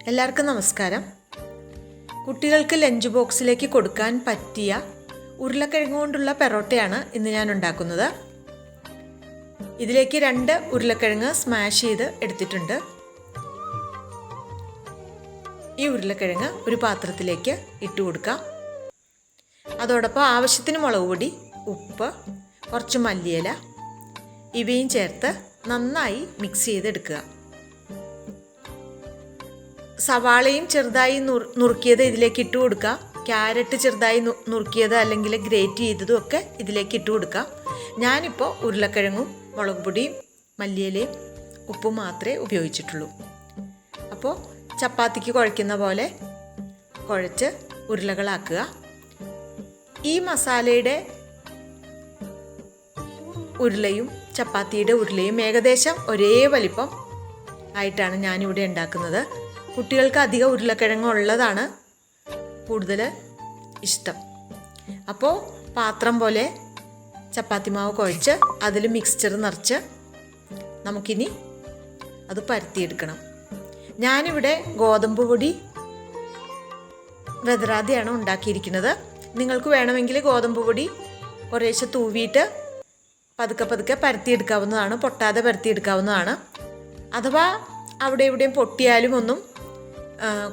എല്ലാവർക്കും നമസ്കാരം. കുട്ടികൾക്ക് ലഞ്ച് ബോക്സിലേക്ക് കൊടുക്കാൻ പറ്റിയ ഉരുളക്കിഴങ്ങ് കൊണ്ടുള്ള പെറോട്ടയാണ് ഇന്ന് ഞാൻ ഉണ്ടാക്കുന്നത്. ഇതിലേക്ക് 2 ഉരുളക്കിഴങ്ങ് സ്മാഷ് ചെയ്ത് എടുത്തിട്ടുണ്ട്. ഈ ഉരുളക്കിഴങ്ങ് ഒരു പാത്രത്തിലേക്ക് ഇട്ട് കൊടുക്കാം. അതോടൊപ്പം ആവശ്യത്തിന് മുളക് പൊടി, ഉപ്പ്, കുറച്ച് മല്ലിയില ഇവയും ചേർത്ത് നന്നായി മിക്സ് ചെയ്തെടുക്കുക. സവാളയും ചെറുതായി നുറുക്കിയത് ഇതിലേക്ക് ഇട്ട് കൊടുക്കുക. ക്യാരറ്റ് ചെറുതായി നുറുക്കിയത് അല്ലെങ്കിൽ ഗ്രേറ്റ് ചെയ്തതും ഒക്കെ ഇതിലേക്ക് ഇട്ട് കൊടുക്കുക. ഞാനിപ്പോൾ ഉരുളക്കിഴങ്ങും മുളക് പൊടിയും മല്ലിയിലയും ഉപ്പും മാത്രമേ ഉപയോഗിച്ചിട്ടുള്ളൂ. അപ്പോൾ ചപ്പാത്തിക്ക് കുഴയ്ക്കുന്ന പോലെ കുഴച്ച് ഉരുളകളാക്കുക. ഈ മസാലയുടെ ഉരുളയും ചപ്പാത്തിയുടെ ഉരുളയും ഏകദേശം ഒരേ വലിപ്പം ആയിട്ടാണ് ഞാനിവിടെ ഉണ്ടാക്കുന്നത്. കുട്ടികൾക്ക് അധികം ഉരുളക്കിഴങ്ങ് ഉള്ളതാണ് കൂടുതൽ ഇഷ്ടം. അപ്പോൾ പാത്രം പോലെ ചപ്പാത്തി മാവ് കുഴച്ച് അതിൽ മിക്സ്ചർ നിറച്ച് നമുക്കിനി അത് പരത്തിയെടുക്കണം. ഞാനിവിടെ ഗോതമ്പ് പൊടി വെതറാതെയാണ് ഉണ്ടാക്കിയിരിക്കുന്നത്. നിങ്ങൾക്ക് വേണമെങ്കിൽ ഗോതമ്പ് പൊടി കുറേശ്ശെ തൂവിയിട്ട് പതുക്കെ പരത്തിയെടുക്കാവുന്നതാണ്, പൊട്ടാതെ പരത്തിയെടുക്കാവുന്നതാണ്. അഥവാ അവിടെ ഇവിടെയും പൊട്ടിയാലും ഒന്നും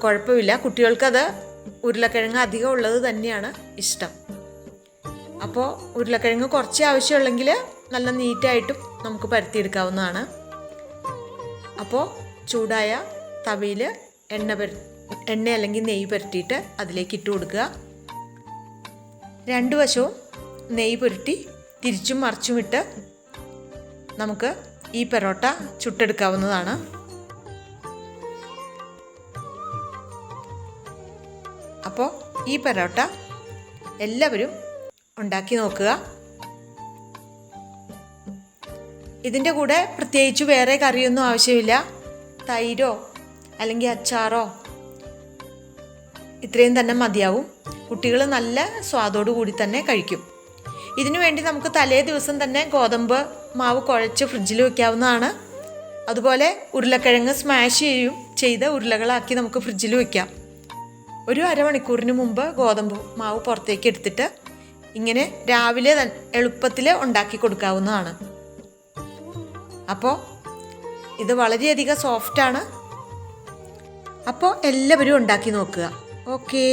കുഴപ്പമില്ല. കുട്ടികൾക്കത് ഉരുളക്കിഴങ്ങ് അധികം ഉള്ളത് തന്നെയാണ് ഇഷ്ടം. അപ്പോൾ ഉരുളക്കിഴങ്ങ് കുറച്ച് ആവശ്യമുള്ളെങ്കിൽ നല്ല നീറ്റായിട്ടും നമുക്ക് പരത്തിയെടുക്കാവുന്നതാണ്. അപ്പോൾ ചൂടായ തവയിൽ എണ്ണ അല്ലെങ്കിൽ നെയ്യ് പുരട്ടിയിട്ട് അതിലേക്ക് ഇട്ട് കൊടുക്കുക. 2 വശവും നെയ്യ് പുരട്ടി തിരിച്ചും മറിച്ചും ഇട്ട് നമുക്ക് ഈ പെറോട്ട ചുട്ടെടുക്കാവുന്നതാണ്. അപ്പോൾ ഈ പെറോട്ട എല്ലാവരും ഉണ്ടാക്കി നോക്കുക. ഇതിൻ്റെ കൂടെ പ്രത്യേകിച്ച് വേറെ കറിയൊന്നും ആവശ്യമില്ല. തൈരോ അല്ലെങ്കിൽ അച്ചാറോ ഇത്രയും തന്നെ മതിയാവും. കുട്ടികൾ നല്ല സ്വാദോടു കൂടി തന്നെ കഴിക്കും. ഇതിനു വേണ്ടി നമുക്ക് തലേ ദിവസം തന്നെ ഗോതമ്പ് മാവ് കുഴച്ച് ഫ്രിഡ്ജിൽ വയ്ക്കാവുന്നതാണ്. അതുപോലെ ഉരുളക്കിഴങ്ങ് സ്മാഷ് ചെയ്ത് ഉരുളകളാക്കി നമുക്ക് ഫ്രിഡ്ജിൽ വയ്ക്കാം. ഒരു അരമണിക്കൂറിന് മുമ്പ് ഗോതമ്പ് മാവ് പുറത്തേക്ക് എടുത്തിട്ട് ഇങ്ങനെ രാവിലെ എളുപ്പത്തിൽ ഉണ്ടാക്കി കൊടുക്കാവുന്നതാണ്. അപ്പോൾ ഇത് വളരെയധികം സോഫ്റ്റാണ്. അപ്പോൾ എല്ലാവരും ഉണ്ടാക്കി നോക്കുക. ഓക്കേ.